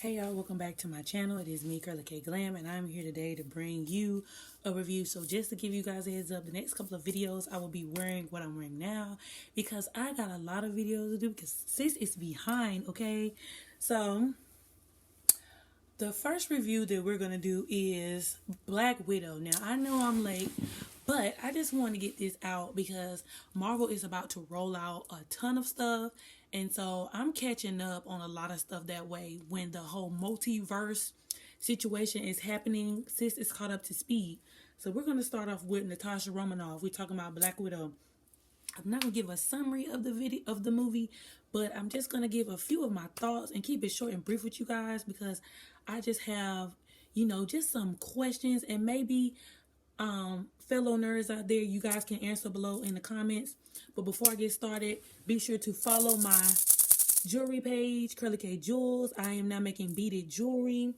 Hey y'all, welcome back to my channel. It is me, Curly K Glam, and I'm here today to bring you a review. So just to give you guys a heads up, the next couple of videos I will be wearing what I'm wearing now because I got a lot of videos to do because sis is behind, okay? So the first review that we're going to do is Black Widow. Now, I know I'm late, but I just want to get this out because Marvel is about to roll out a ton of stuff. And so I'm catching up on a lot of stuff that way. When the whole multiverse situation is happening, sis is caught up to speed. So we're going to start off with Natasha Romanoff. We're talking about Black Widow. I'm not gonna give a summary of the video of the movie, but I'm just gonna give a few of my thoughts and keep it short and brief with you guys because I just have, just some questions and maybe fellow nerds out there, you guys can answer below in the comments. But before I get started, be sure to follow my jewelry page, Curly K Jewels. I am now making beaded jewelry,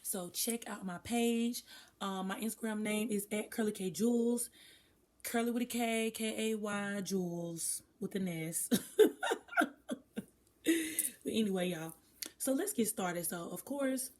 so check out my page. My Instagram name is @CurlyKJewels. Curly with a K, K-A-Y, Jewels with an S. But anyway, y'all. So let's get started. So, of course,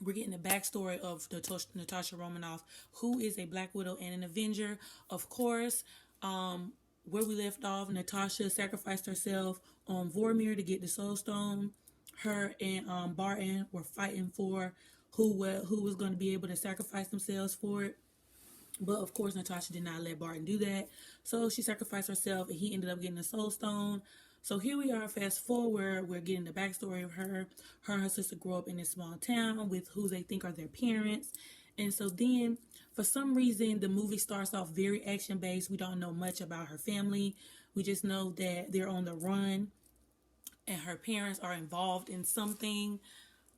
we're getting the backstory of Natasha Romanoff, who is a Black Widow and an Avenger. Of course, where we left off, Natasha sacrificed herself on Vormir to get the Soul Stone. Her and Barton were fighting for who was going to be able to sacrifice themselves for it. But of course, Natasha did not let Barton do that. So she sacrificed herself and he ended up getting the Soul Stone. So here we are, fast forward, we're getting the backstory of her. Her and her sister grow up in this small town with who they think are their parents. And so then, for some reason, the movie starts off very action-based. We don't know much about her family. We just know that they're on the run and her parents are involved in something.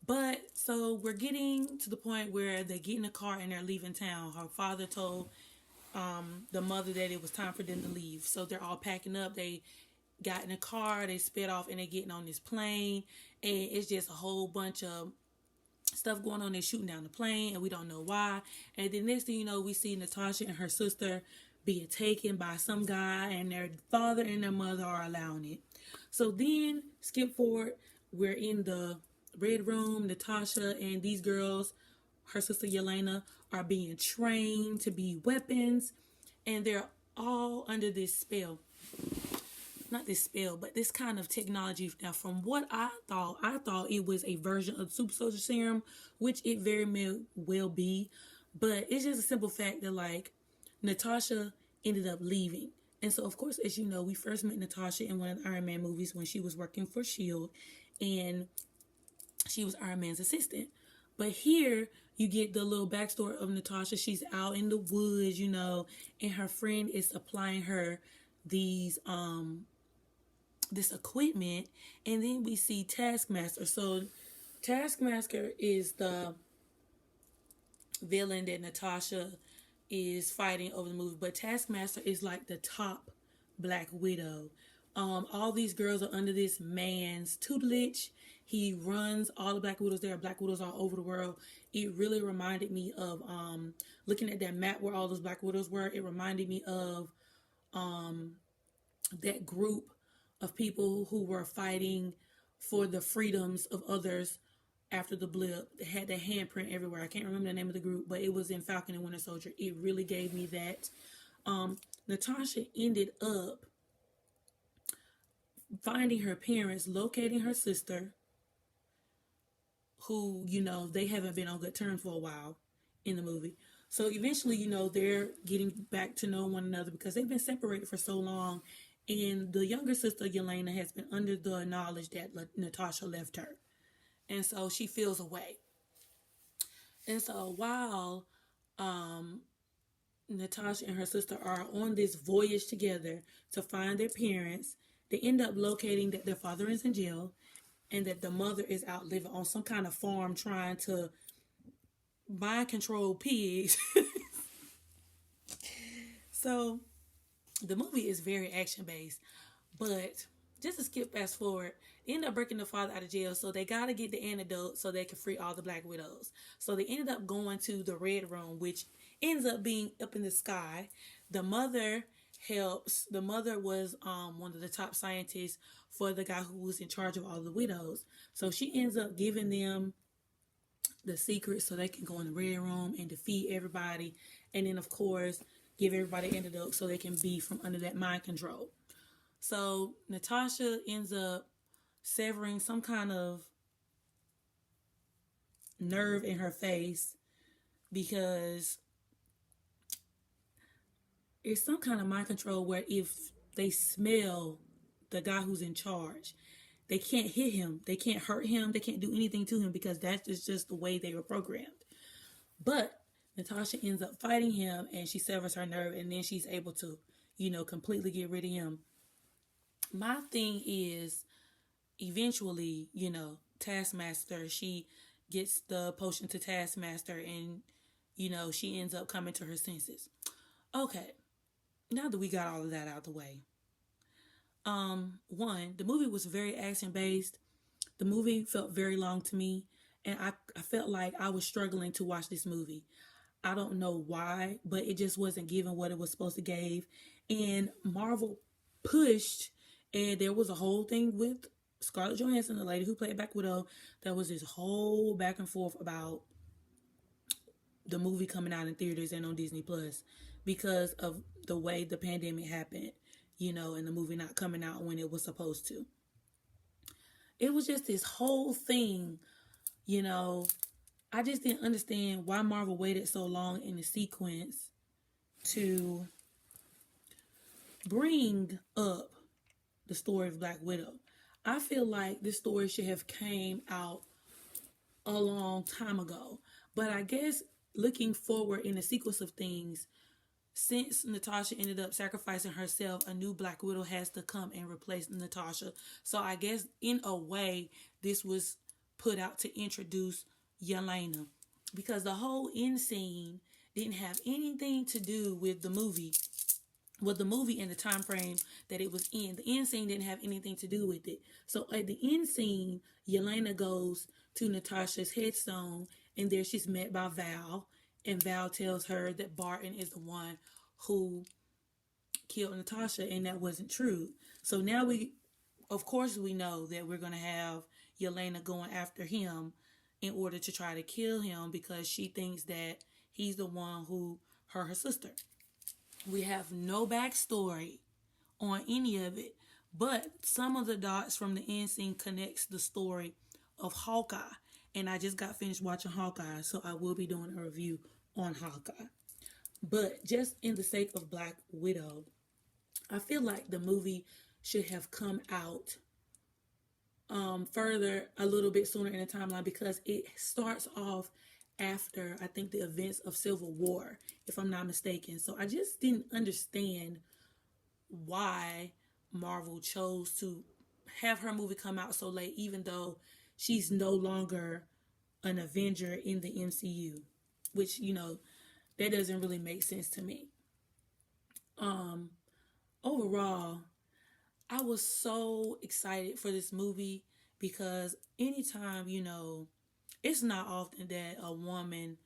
But so we're getting to the point where they get in a car and they're leaving town. Her father told the mother that it was time for them to leave. So they're all packing up. They got in a car, they sped off, and they're getting on this plane. And it's just a whole bunch of stuff going on. They're shooting down the plane, and we don't know why. And then next thing you know, we see Natasha and her sister being taken by some guy, and their father and their mother are allowing it. So then, skip forward, we're in the Red Room. Natasha and these girls, her sister Yelena, are being trained to be weapons, and they're all under this spell. Not this spell, but this kind of technology. Now, from what I thought it was a version of Super Soldier Serum, which it very well be. But it's just a simple fact that, like, Natasha ended up leaving. And so, of course, as you know, we first met Natasha in one of the Iron Man movies when she was working for S.H.I.E.L.D. And she was Iron Man's assistant. But here, you get the little backstory of Natasha. She's out in the woods, and her friend is supplying her these this equipment. And then we see Taskmaster. So Taskmaster is the villain that Natasha is fighting over the movie. But Taskmaster is like the top Black Widow. All these girls are under this man's tutelage. He runs all the Black Widows. There are Black Widows all over the world. It really reminded me of looking at that map where all those Black Widows were. It reminded me of that group of people who were fighting for the freedoms of others after the blip. They had their handprint everywhere. I can't remember the name of the group, but it was in Falcon and Winter Soldier. It really gave me that. Natasha ended up finding her parents, locating her sister, who, they haven't been on good terms for a while in the movie. So eventually, they're getting back to know one another because they've been separated for so long. And the younger sister, Yelena, has been under the knowledge that Natasha left her. And so she feels away. And so while Natasha and her sister are on this voyage together to find their parents, they end up locating that their father is in jail and that the mother is out living on some kind of farm trying to mind control pigs. So the movie is very action based, but just to skip fast forward, they end up breaking the father out of jail, so they got to get the antidote so they can free all the Black Widows. So they ended up going to the Red Room, which ends up being up in the sky. The mother helps. The mother was one of the top scientists for the guy who was in charge of all the widows. So she ends up giving them the secret so they can go in the red room and defeat everybody. And then, of course, give everybody antidote so they can be from under that mind control. So Natasha ends up severing some kind of nerve in her face because it's some kind of mind control where if they smell the guy who's in charge, they can't hit him, they can't hurt him, they can't do anything to him because that is just the way they were programmed. But Natasha ends up fighting him and she severs her nerve, and then she's able to, completely get rid of him. My thing is, eventually, Taskmaster, she gets the potion to Taskmaster and, she ends up coming to her senses. Okay, now that we got all of that out of the way. One, the movie was very action-based. The movie felt very long to me, and I felt like I was struggling to watch this movie. I don't know why, but it just wasn't giving what it was supposed to give. And Marvel pushed, and there was a whole thing with Scarlett Johansson, the lady who played Black Widow. There was this whole back and forth about the movie coming out in theaters and on Disney Plus because of the way the pandemic happened, and the movie not coming out when it was supposed to. It was just this whole thing, I just didn't understand why Marvel waited so long in the sequence to bring up the story of Black Widow. I feel like this story should have came out a long time ago. But I guess looking forward in the sequence of things, since Natasha ended up sacrificing herself, a new Black Widow has to come and replace Natasha. So I guess in a way, this was put out to introduce Yelena, because the whole end scene didn't have anything to do with the movie. With the movie and the time frame that it was in. The end scene didn't have anything to do with it. So at the end scene, Yelena goes to Natasha's headstone, and there she's met by Val. And Val tells her that Barton is the one who killed Natasha, and that wasn't true. So now of course we know that we're going to have Yelena going after him in order to try to kill him because she thinks that he's the one who hurt her sister. We have no backstory on any of it, but some of the dots from the end scene connects the story of Hawkeye. And I just got finished watching Hawkeye, so I will be doing a review on Hawkeye. But just in the sake of Black Widow, I feel like the movie should have come out further a little bit sooner in the timeline because it starts off after, I think, the events of Civil War, if I'm not mistaken. So I just didn't understand why Marvel chose to have her movie come out so late, even though she's no longer an Avenger in the MCU, which, that doesn't really make sense to me. Overall, I was so excited for this movie because anytime, it's not often that a woman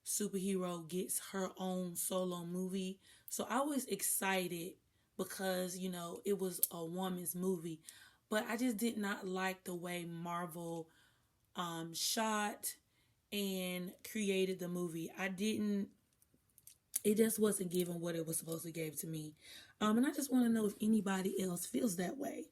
superhero gets her own solo movie. So I was excited because, it was a woman's movie. But I just did not like the way Marvel shot and created the movie. It just wasn't giving what it was supposed to give to me. And I just want to know if anybody else feels that way.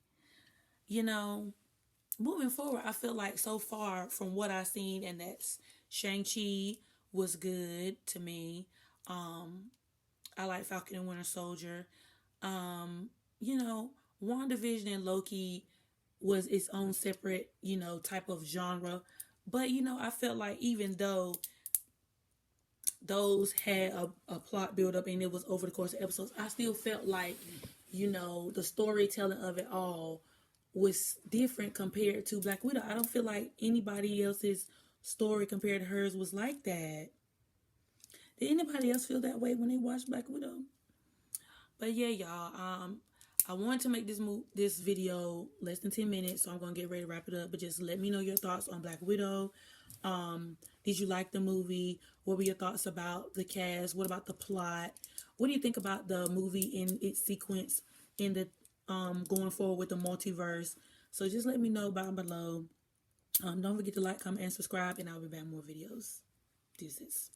Moving forward, I feel like so far from what I've seen, and that's Shang-Chi was good to me. I like Falcon and Winter Soldier. WandaVision and Loki was its own separate, type of genre. But, I felt like even though those had a plot build up and it was over the course of episodes, I still felt like, the storytelling of it all was different compared to Black Widow. I don't feel like anybody else's story compared to hers was like that. Did anybody else feel that way when they watched Black Widow? But yeah, y'all, I wanted to make this video less than 10 minutes, so I'm going to get ready to wrap it up. But just let me know your thoughts on Black Widow. Did you like the movie? What were your thoughts about the cast? What about the plot? What do you think about the movie in its sequence in the going forward with the multiverse? So just let me know down below. Don't forget to like, comment, and subscribe, and I'll be back with more videos. Deuces.